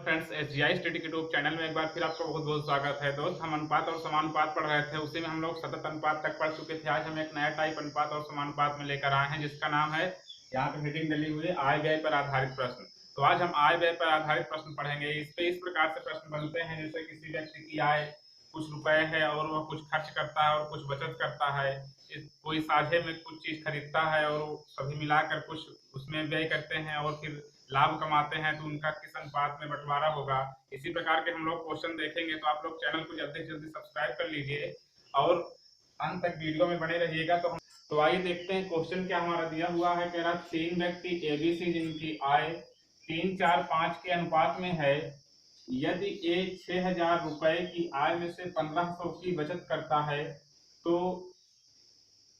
Friends, SGI study के YouTube channel में एक बार फिर आपका बहुत बहुत स्वागत है। दोस्त, हम अनुपात और समानुपात पढ़ रहे थे, उसी में हम लोग सतत अनुपात तक पढ़ चुके थे। आज हम एक नया टाइप अनुपात और समानुपात में लेकर आए हैं, जिसका नाम है, यहाँ पे हेडिंग डली हुई है, आय व्यय पर आधारित प्रश्न। तो आज हम आय व्यय पर आधारित प्रश्न पढ़ेंगे। इस पे इस प्रकार से प्रश्न बनते हैं, जैसे किसी व्यक्ति की आय कुछ रुपए है और वह कुछ खर्च करता है और कुछ बचत करता है। कोई साझे में कुछ चीज खरीदता है और सभी मिलाकर कुछ उसमें व्यय करते हैं और फिर लाभ कमाते हैं, तो उनका किस अनुपात में बंटवारा होगा। इसी प्रकार के हम लोग क्वेश्चन देखेंगे। तो आप लोग चैनल को जल्दी से जल्दी सब्सक्राइब कर लीजिए और अंत तक वीडियो में बने रहिएगा। तो आइए देखते हैं क्वेश्चन क्या हमारा दिया हुआ है। कह रहा, तीन व्यक्ति एबीसी जिनकी आय 3, 4, 5 के अनुपात में है, यदि ए 6,000 रुपए की आय में से 1500 की बचत करता है, तो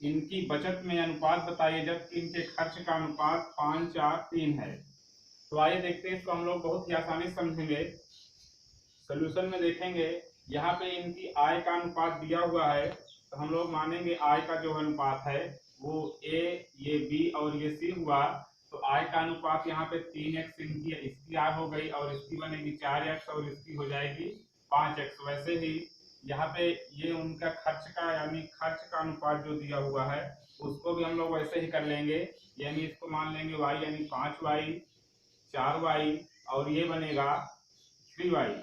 इनकी बचत में अनुपात बताइए, जबकि इनके खर्च का अनुपात 5, 4, 3 है। तो आइए देखते हैं, इसको हम लोग बहुत ही आसानी से समझेंगे। सोल्यूशन में देखेंगे, यहाँ पे इनकी आय का अनुपात दिया हुआ है, तो हम लोग मानेंगे आय का जो अनुपात है वो ए, ये बी और ये सी हुआ। तो आय का अनुपात यहाँ पे 3x इसकी आय हो गई और इसकी बनेगी 4x और इसकी हो जाएगी 5x। वैसे ही यहाँ पे ये उनका खर्च का यानी खर्च का अनुपात जो दिया हुआ है उसको भी हम लोग वैसे ही कर लेंगे, यानी इसको मान लेंगे y यानी 5y, 4y और ये बनेगा 3y।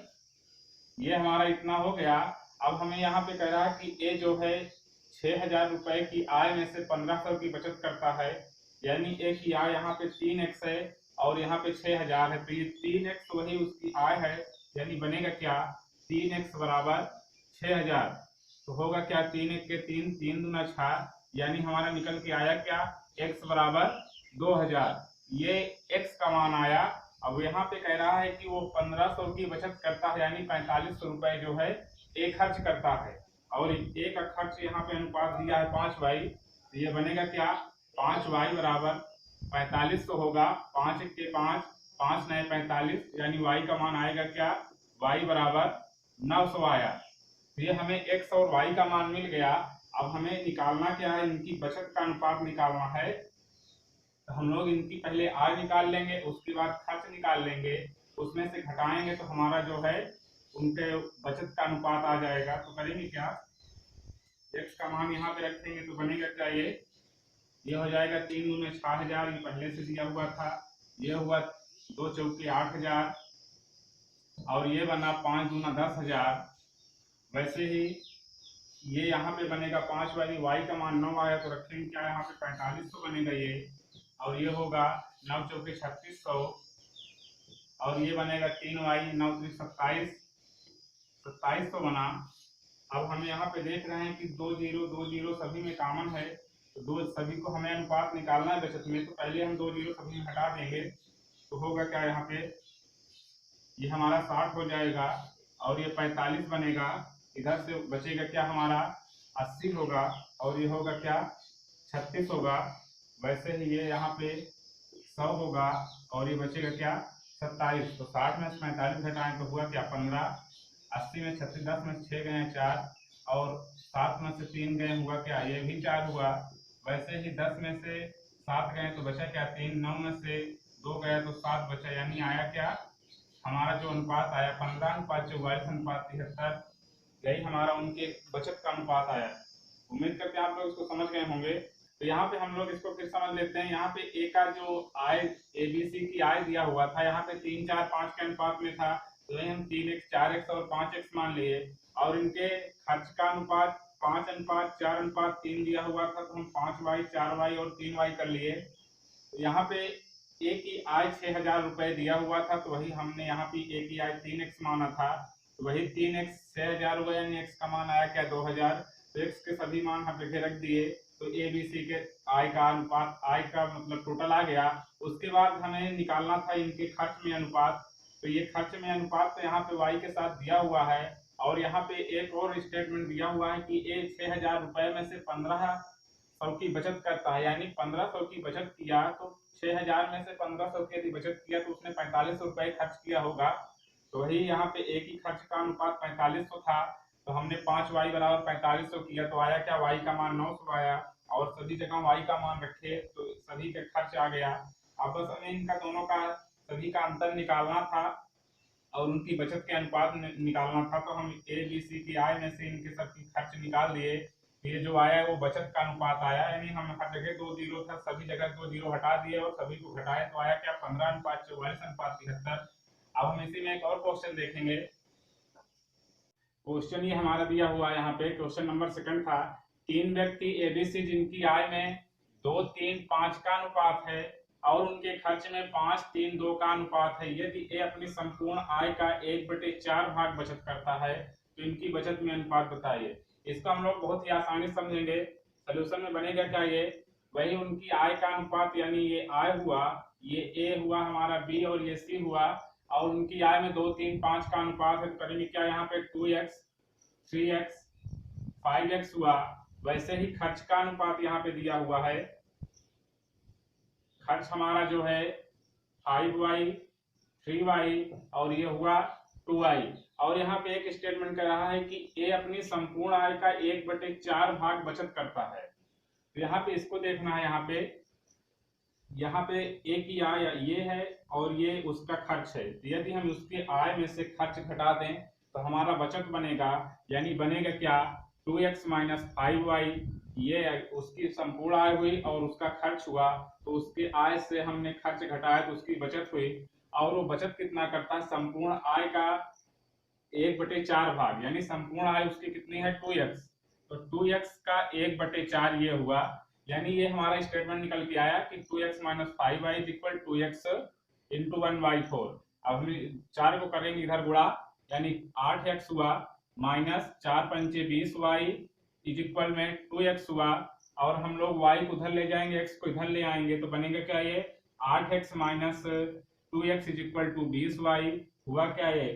ये हमारा इतना हो गया। अब हमें यहाँ पे कह रहा है कि ए जो है 6,000 रुपए की आय में से 1500 की बचत करता है, यानी ए की आय यहाँ पे 3x है और यहाँ पे 6,000 है, तो ये 3x वही उसकी आय है, यानी बनेगा क्या, 3x बराबर 6,000। तो होगा क्या, 3 के 3, 3 दूना 6, यानी हमारा निकल के आया क्या, x बराबर 2000। ये x का मान आया। अब यहाँ पे कह रहा है कि वो 1500 की बचत करता है, यानी 4500 रुपए जो है ए खर्च करता है, और ए का खर्च यहाँ पे अनुपात दिया है 5y। तो ये बनेगा क्या, 5y बराबर 4500 होगा, 5 के 5, 5 नए 45, यानी y का मान आएगा क्या, y बराबर 900 आया। तो ये हमें x और y का मान मिल गया। अब हमें निकालना क्या है, इनकी बचत का अनुपात निकालना है। तो हम लोग इनकी पहले आय निकाल लेंगे, उसके बाद खर्च निकाल लेंगे, उसमें से घटाएंगे तो हमारा जो है उनके बचत का अनुपात आ जाएगा। तो करेंगे क्या, x का मान यहाँ पे रखेंगे तो बनेगा क्या, ये हो जाएगा 3 दूने 6,000, ये पहले से दिया हुआ था। ये हुआ 2 चौके 8,000 और ये बना 5 दूना 10,000। वैसे ही ये यहाँ पे बनेगा 5 वाली y का मान 9 आया, तो रखेंगे क्या, यहाँ पे 4500 बनेगा ये, और ये होगा 9 चौके 3600 और ये बनेगा 3y, 9 3 27, 2700 बना। अब हम यहाँ पे देख रहे हैं कि 2 जीरो सभी में कॉमन है, तो दो सभी को हमें अनुपात निकालना है बचत में। तो पहले हम 2 जीरो सभी में हटा देंगे, तो होगा क्या, यहाँ पे ये हमारा 60 हो जाएगा और ये 45 बनेगा। इधर से बचेगा क्या, हमारा 80 होगा और ये होगा क्या, 36 होगा। वैसे ही ये यहाँ पे 100 होगा और ये बचेगा क्या, 27। तो 60 में से 45 घटाएं तो हुआ क्या, 15। 80 में 36, 10 में से 6 गए 4 और 7 में से 3 गए हुआ क्या, ये भी 4 हुआ। वैसे ही 10 में से 7 गए तो बचा क्या, 3। 9 में से 2 गए तो 7 बचा, यानी आया क्या, हमारा जो अनुपात आया 15:44:73। यही हमारा उनके बचत का अनुपात आया। उम्मीद करते हैं आप लोग इसको समझ गए होंगे। तो यहाँ पे हम लोग इसको फिर समझ लेते हैं। यहाँ पे ए का जो आय, एबीसी की आय दिया हुआ था, यहाँ पे 3, 4, 5 के अनुपात में था, तो वही हम 3x, 4x और 5x मान लिए। और इनके खर्च का अनुपात 5:4:3 दिया हुआ था, तो हम 5y, 4y और 3y कर लिए। तो यहाँ पे ए की आय 6,000 रुपए दिया हुआ था, तो वही हमने यहाँ पे ए की आय 3x माना था, तो वही 3x 6,000 हुआ, यानी x का मान आया क्या, 2,000। तो x के सभी मान यहाँ पे रख दिए, तो ए बी सी के आय का अनुपात, आय का मतलब टोटल आ गया। उसके बाद हमें निकालना था इनके खर्च में अनुपात। तो ये खर्च में अनुपात तो यहाँ पे y के साथ दिया हुआ है, और यहाँ पे एक और स्टेटमेंट दिया हुआ है कि ए 6,000 रुपए में से 1500 की बचत करता है, यानी 1500 की बचत किया, तो 6,000 में से 1500 की यदि बचत किया तो उसने 4500 रुपए खर्च किया होगा। तो वही यहाँ पे एक ही खर्च का अनुपात 4500 था, तो हमने 5y बराबर 4500 किया, तो आया क्या, y का मान 900 आया, और सभी जगह y का मान रखे तो सभी का खर्च आ गया। अब बस हमें इनका दोनों का सभी का अंतर निकालना था। और उनकी बचत के अनुपात निकालना था। तो हम ए बी सी की आय में से इनके सबकी खर्च निकाल दिए। ये जो आया है वो बचत का अनुपात आया, यानी हम हर जगह 2 जीरो था, सभी जगह 2 जीरो हटा दिए और सभी को घटाए तो आया क्या 15:44:73। अब हम इसी में एक और क्वेश्चन देखेंगे। क्वेश्चन ये हमारा दिया हुआ है यहाँ पे, क्वेश्चन नंबर सेकंड था, 3 व्यक्ति एबीसी जिनकी आय में 2:3:5 का अनुपात है और उनके खर्च में 5:3:2 का अनुपात है। यदि ए अपनी संपूर्ण आय का 1/4 भाग बचत करता है तो इनकी बचत में अनुपात बताइए। इसको हम लोग बहुत ही आसानी से समझेंगे। सोल्यूशन में बनेगा क्या, ये वही उनकी आय का अनुपात, यानी ये आय हुआ, ये ए हुआ हमारा बी और ये सी हुआ, और उनकी आय में 2:3:5 का अनुपात है। तो करेंगे क्या, यहाँ पे 2x 3x 5x हुआ। वैसे ही खर्च का अनुपात यहाँ पे दिया हुआ है, खर्च हमारा जो है 5y 3y और ये हुआ 2y। और यहाँ पे एक स्टेटमेंट कर रहा है कि ए अपनी संपूर्ण आय का 1/4 भाग बचत करता है। तो यहाँ पे इसको देखना है, यहाँ पे ए की आय ये है और ये उसका खर्च है। तो यदि हम उसकी आय में से खर्च घटा दें तो हमारा बचत बनेगा, यानी बनेगा क्या 2x - 5y, ये उसकी संपूर्ण आय हुई और उसका खर्च हुआ। तो उसके आय से हमने खर्च घटाया तो उसकी बचत हुई, और वो बचत कितना करता है, संपूर्ण आय का 1/4 भाग, यानी संपूर्ण आय उसकी कितनी है 2x, तो 2x का 1/4 ये हुआ। यानी ये हमारा स्टेटमेंट निकल के आया कि 2x - 5y = 2x × 1/4। अब हम 4 को करेंगे इधर गुणा, यानी 8x हुआ माइनस 4×5 = 20y = 2x हुआ, और हम लोग y को उधर ले जाएंगे, x को इधर ले आएंगे, तो बनेगा क्या, ये 8x - 2x = 20y हुआ क्या, ये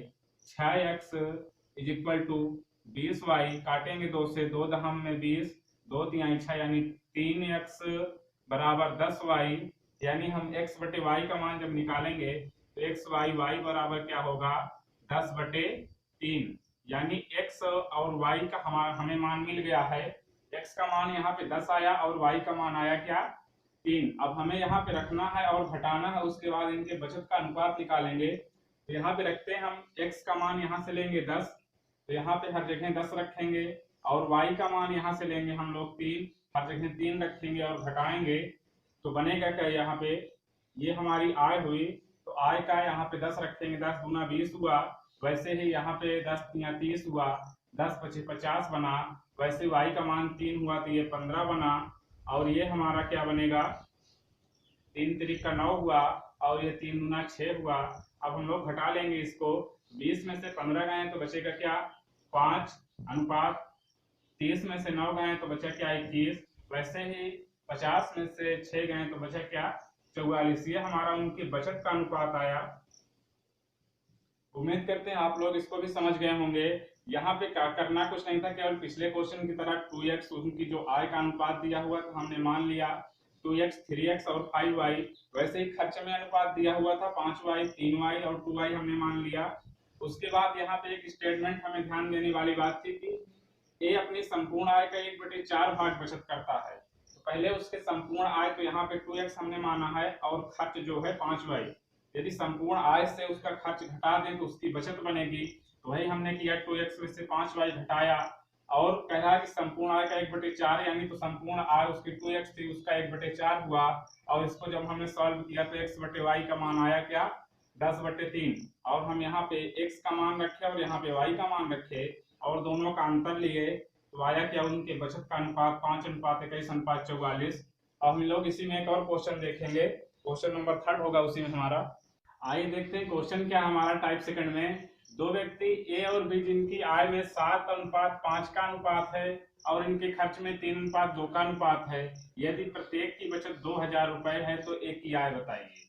6x = 20y। काटेंगे 2 से, 2 दहम में 20, 2 तिहाई 6, यानी 3x = 10y। यानी हम x/y का मान जब निकालेंगे तो y बराबर क्या होगा 10/3। यानी x और y का हमें मान मिल गया है। x का मान यहाँ पे 10 आया और y का मान आया क्या 3। अब हमें यहाँ पे रखना है और घटाना है, उसके बाद इनके बचत का अनुपात निकालेंगे। तो यहाँ पे रखते हैं हम, x का मान यहाँ से लेंगे 10, तो यहाँ पे हर जगह 10 रखेंगे, और y का मान यहाँ से लेंगे हम लोग 3, हर जगह 3 रखेंगे और घटाएंगे। तो बनेगा क्या, यहाँ पे ये हमारी आय हुई, तो आय का यहाँ पे 10 रखेंगे, 10 × 20 हुआ। वैसे ही यहाँ पे 10 × 30 हुआ, 10 × 5 = 50 बना। वैसे y का मान 3 हुआ तो ये 15 बना, और ये हमारा क्या बनेगा 3 × 3 = 9 हुआ, और ये 3 × 6 हुआ। अब हम लोग घटा लेंगे इसको, 20 में से 15 गए तो बचेगा क्या 5 अनुपात, 30 में से 9 गए तो बचा क्या 21। वैसे ही 50 में से 6 गए तो बचा क्या 44। ये हमारा उनकी बचत का अनुपात आया। उम्मीद करते हैं आप लोग इसको भी समझ गए होंगे। यहाँ पे क्या करना कुछ नहीं था, केवल पिछले क्वेश्चन की तरह 2x उनकी जो आय का अनुपात दिया हुआ था हमने मान लिया 2x 3x और 5y। वैसे ही खर्च में अनुपात दिया हुआ था 5y 3y और 2y हमने मान लिया। उसके बाद यहाँ पे एक स्टेटमेंट हमें ध्यान देने वाली बात थी कि ए अपनी संपूर्ण आय का 1/4 भाग बचत करता है। तो पहले उसके संपूर्ण आय, तो यहाँ पे 2x हमने माना है और खर्च जो है 5y। यदि संपूर्ण आय से उसका खर्च घटा दें तो उसकी बचत बनेगी। तो वही हमने किया, 2x में से 5y घटाया, और कह रहा है कि संपूर्ण आय का 1/4, यानी तो संपूर्ण आय उसकी 2x थी, उसका 1/4 हुआ। और इसको जब हमने सॉल्व किया तो x/y का मान आया क्या 10/3। और हम यहाँ पे x का मान रखे और यहाँ पे y का मान रखे और दोनों का अंतर लिए, तो आया क्या उनके बचत का अनुपात 5:21:44। अब हम लोग इसी में एक और क्वेश्चन देखेंगे, क्वेश्चन नंबर 3 होगा उसी में हमारा। आइए देखते हैं क्वेश्चन क्या हमारा टाइप सेकंड में। 2 व्यक्ति ए और बी जिनकी आय में 7:5 का अनुपात है और इनके खर्च में 3:2 का अनुपात है। यदि प्रत्येक की बचत 2000 रुपए है तो एक की आय बताइए।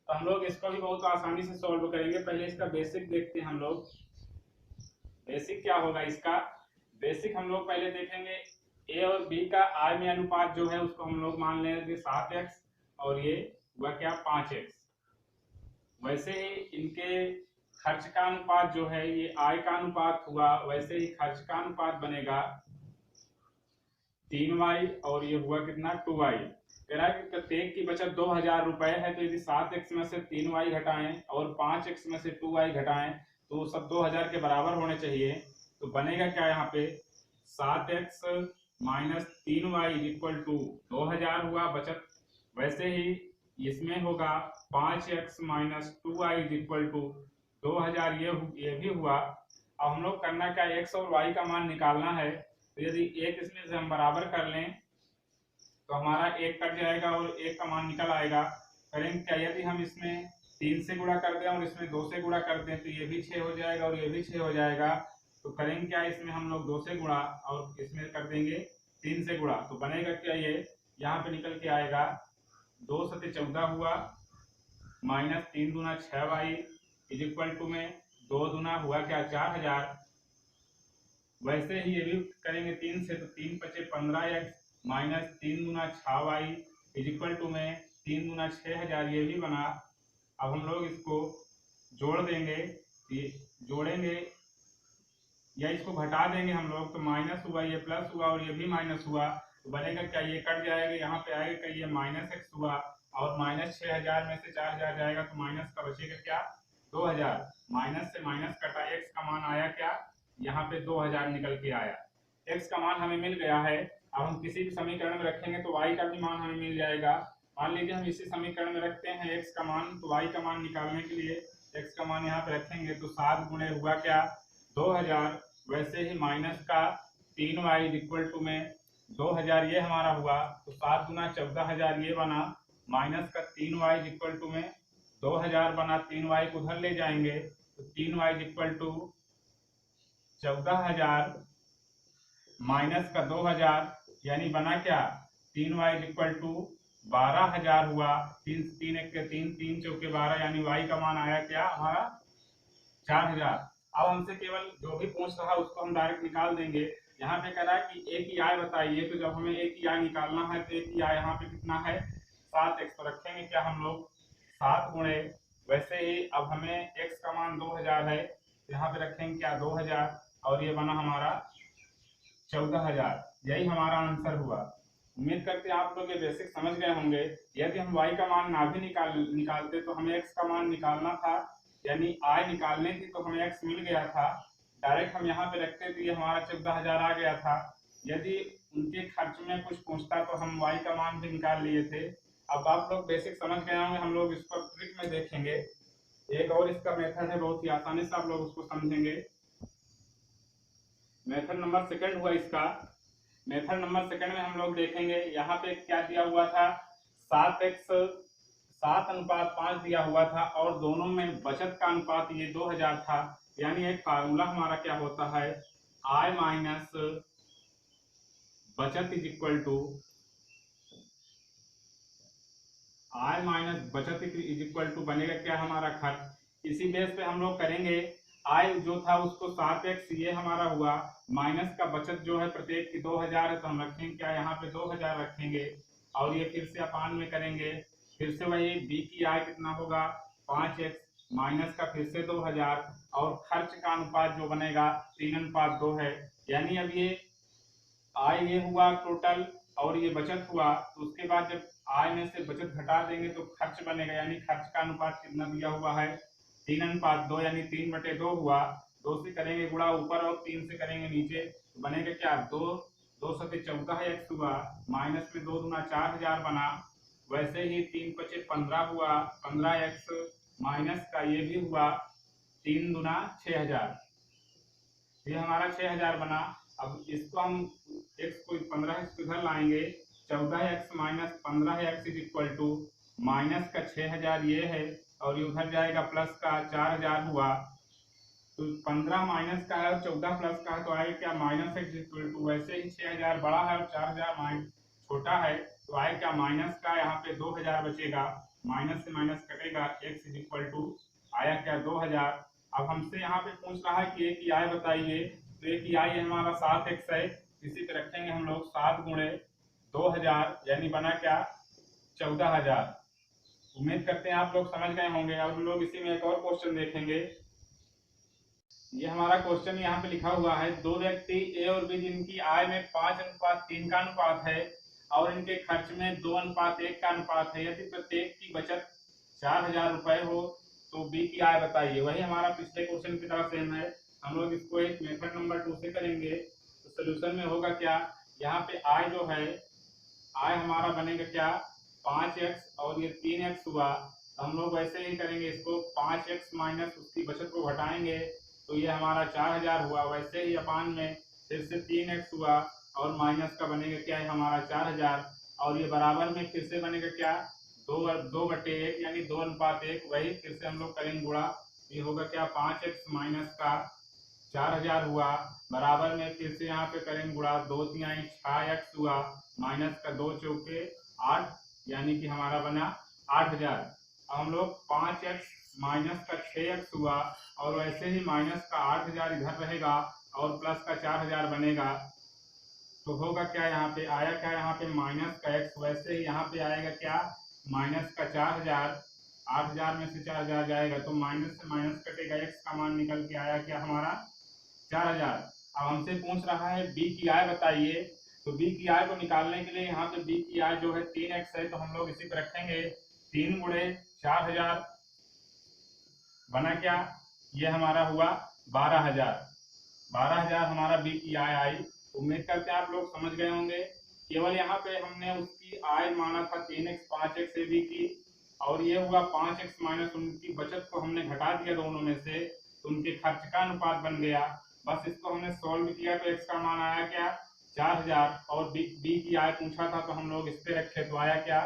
तो हम लोग इसको भी बहुत आसानी से सॉल्व करेंगे। पहले इसका बेसिक देखते हैं हम लोग। बेसिक क्या होगा इसका, बेसिक हम लोग पहले देखेंगे ए और बी का आय में अनुपात जो है उसको हम लोग मान लेंगे 7x और ये हुआ क्या 5x। वैसे ही इनके खर्च का अनुपात जो है ये आय का अनुपात हुआ, वैसे ही खर्च का अनुपात बनेगा 3y और ये हुआ कितना 2y। कह रहा है कि प्रत्येक की बचत 2000 रुपए है, तो यदि 7x में से 3y घटाएं और 5x में से 2y घटाएं तो सब 2000 के बराबर होने चाहिए। तो बनेगा क्या यहाँ पे 7x minus 3y equal to 2000 हुआ बचत। वैसे ही इसमें होगा 5x minus 2y equal to 2000, ये भी हुआ। अब हम लोग करना क्या, x और y का मान निकालना है। तो यदि एक इसमें से हम बराबर कर लें तो हमारा एक कट जाएगा और एक का मान निकल आएगा। करेंगे क्या, यदि हम इसमें 3 से गुणा कर दें और इसमें 2 से गुणा कर दें तो ये भी 6 हो जाएगा और ये भी 6 हो जाएगा। तो करेंगे क्या, इसमें हम लोग 2 से गुणा और इसमें कर देंगे 3 से गुणा। तो बनेगा क्या, ये यहाँ पे निकल के आएगा 2 सते 14 हुआ माइनस 3 दूना 6y इज इक्वल टू में 2 दूना हुआ क्या 4000। वैसे ही ये भी करेंगे 3 से, तो 3 पचे 15x माइनस 3 दूना 6y इज इक्वल टू में 3 दूना 6000, ये भी बना। अब हम लोग इसको जोड़ देंगे, ये जोड़ेंगे या इसको घटा देंगे हम लोग, तो माइनस हुआ, ये प्लस हुआ और ये भी माइनस हुआ। तो बनेगा क्या, ये कट जाएगा, यहाँ पे आएगा क्या, ये माइनस x हुआ और माइनस 6000 में से 4000 जाएगा तो माइनस का बचेगा क्या 2000। माइनस से माइनस कटा, x का मान आया क्या, यहाँ पे 2000 निकल के आया। x का मान हमें मिल गया है। अब हम किसी भी समीकरण में रखेंगे तो y का भी मान हमें मिल जाएगा। मान लीजिए हम इसी समीकरण में रखते हैं x का मान, तो y का मान निकालने के लिए x का मान यहाँ पे रखेंगे तो 7 गुणे हुआ क्या 2000। वैसे ही माइनस का 3y इक्वल टू में 2000, ये हमारा हुआ। तो 7 गुना 14000 ये बना, माइनस का 3y इक्वल टू में 2000 बना, 3y को उधर ले जाएंगे तो 3y इक्वल टू 14000 माइनस का 2000, यानी बना क्या 3y इक्वल टू 12000 हुआ। 3 3 1 के 3 3 चौके 12, यानी y का मान आया क्या हमारा 4000। अब हमसे केवल जो भी पूछ रहा उसको हम डायरेक्ट निकाल देंगे। यहाँ पे कह रहा है कि एक ही आय बताइए, तो जब हमें एक ही आय निकालना है तो एक ही आय यहाँ पे कितना है 7x। तो रखेंगे क्या हम लोग 7 गुणे, वैसे ही अब हमें x का मान 2000 है तो यहाँ पे रखेंगे क्या 2000 और ये बना हमारा 14000। यही हमारा आंसर हुआ। उम्मीद करते हैं आप लोग ये बेसिक समझ गए होंगे। यदि हम y का मान ना भी निकालते तो हमें x का मान निकालना था, यानी आय निकालने थी तो हमें x मिल गया था। डायरेक्ट हम यहाँ पे रखते तो ये हमारा 14000 आ गया था। यदि उनके खर्च में कुछ पूछता तो हम y का मान भी निकाल लिए थे। अब आप लोग बेसिक समझ गए होंगे, हम लोग इसको ट्रिक में देखेंगे। एक और इसका मेथड है, बहुत ही आसानी से आप लोग उसको समझेंगे। मेथड नंबर सेकंड हुआ इसका। मेथड नंबर सेकंड में हम लोग देखेंगे, यहाँ पे क्या दिया हुआ था 7x 7:5 दिया हुआ था और दोनों में बचत का अनुपात ये 2000 था। यानी एक फार्मूला हमारा क्या होता है, आय माइनस बचत इज इक्वल टू आय माइनस बचत इज इक्वल टू बनेगा क्या हमारा खर्च। इसी बेस पे हम लोग करेंगे। आय जो था उसको 7x ये हमारा हुआ, माइनस का बचत जो है प्रत्येक की 2000 है तो हम रखेंगे क्या यहाँ पे 2000 रखेंगे और ये फिर से अपान में करेंगे। फिर से वही b की आय कितना होगा 5x माइनस का फिर से 2000 और खर्च का अनुपात जो बनेगा 3:2 है। यानी अब ये आय ये हुआ टोटल और ये बचत हुआ, तो उसके बाद जब आय में से बचत घटा देंगे तो खर्च बनेगा। यानी खर्च का अनुपात कितना दिया हुआ है 3:2, यानी 3/2 हुआ। 2 से करेंगे गुणा ऊपर और 3 से करेंगे नीचे, तो बनेगा क्या 2 सते 14x हुआ, माइनस में 2 दूना 4000 बना। वैसे ही 3 पचे 15 हुआ, 15x माइनस का ये भी हुआ 3 दूना 6000, ये हमारा 6000 बना। अब इसको हम x को 15x को इधर लाएंगे, 14x minus 15x is equal to minus का 6000 ये है और ये उधर जाएगा प्लस का 4000 हुआ। तो 15 माइनस का है और 14 प्लस का है तो आएगा क्या माइनस x इक्वल टू, वैसे ही 6000 बड़ा है और 4000 छोटा है तो आएगा क्या माइनस का यहाँ पे 2000 बचेगा, माइनस से माइनस कटेगा, x इज इक्वल टू आया क्या 2000। अब हमसे यहाँ पे पूछ रहा है कि एक की आय बताइए, तो एक की आय हमारा 7x है, इसी पे रखेंगे हम लोग 7 गुणे 2000, यानी बना क्या 14000। उम्मीद करते हैं आप लोग समझ गए होंगे। अब हम लोग इसी में एक और क्वेश्चन देखेंगे। ये हमारा क्वेश्चन यहाँ पे लिखा हुआ है, दो व्यक्ति ए और बी जिनकी आय में 5:3 का अनुपात है और इनके खर्च में 2:1 का अनुपात है। यदि प्रत्येक की बचत 4000 रुपए हो तो बी की आय बताइए। वही हमारा पिछले क्वेश्चन की तरह सेम है, हम लोग इसको एक मेथड नंबर 2 से करेंगे। तो सोल्यूशन में होगा क्या, यहाँ पे आय जो है, आय हमारा बनेगा क्या 5x और ये 3x हुआ। तो हम लोग वैसे ही करेंगे, इसको 5x माइनस उसकी बचत को घटाएंगे तो ये हमारा 4000 हुआ। वैसे ही अपान में फिर से 3x हुआ और माइनस का बनेगा क्या है हमारा 4000, और ये बराबर में फिर से बनेगा क्या 2/1 यानी 2:1। वही फिर से हम लोग करेंगे गुणा, ये होगा क्या 5x माइनस का 4000 हुआ, बराबर में फिर से यहाँ पे करेंगे गुणा, 2×3 6x हुआ, माइनस का 2 चौके 8 यानी कि हमारा बना 8000। अब हम लोग 5x माइनस का 6x हुआ और वैसे ही माइनस का 8000 इधर रहेगा और प्लस का 4000 बनेगा। तो होगा क्या, यहाँ पे आया क्या, यहाँ पे माइनस का x, वैसे ही यहाँ पे आएगा क्या माइनस का 4000, 8000 में से 4000 जाएगा तो माइनस से माइनस कटेगा, x का मान निकल के आया क्या हमारा 4000। अब हमसे पूछ रहा है बी की आय बताइए। तो बी की आय को निकालने के लिए यहाँ पे बी की आय जो है 3x है, तो हम लोग इसी पर रखेंगे 3 गुणे 4000 बना क्या, ये हमारा हुआ 12000। 12000 हमारा बी की आय आई। उम्मीद करते हैं आप लोग समझ गए होंगे। केवल यहाँ पे हमने उसकी आय माना था 3x 5x से बी की, और ये हुआ 5x माइनस उनकी बचत को हमने घटा दिया दोनों में से, तो उनके खर्च का अनुपात बन गया। बस इसको हमने सॉल्व किया तो x का मान आया क्या 4000, और बी की आय पूछा था तो हम लोग इस पे रखे तो आया क्या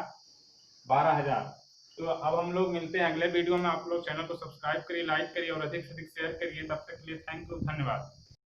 12000। तो अब हम लोग मिलते हैं अगले वीडियो में। आप लोग चैनल को सब्सक्राइब करिए, लाइक करिए और अधिक से अधिक शेयर करिए। तब तक के लिए थैंक यू, धन्यवाद।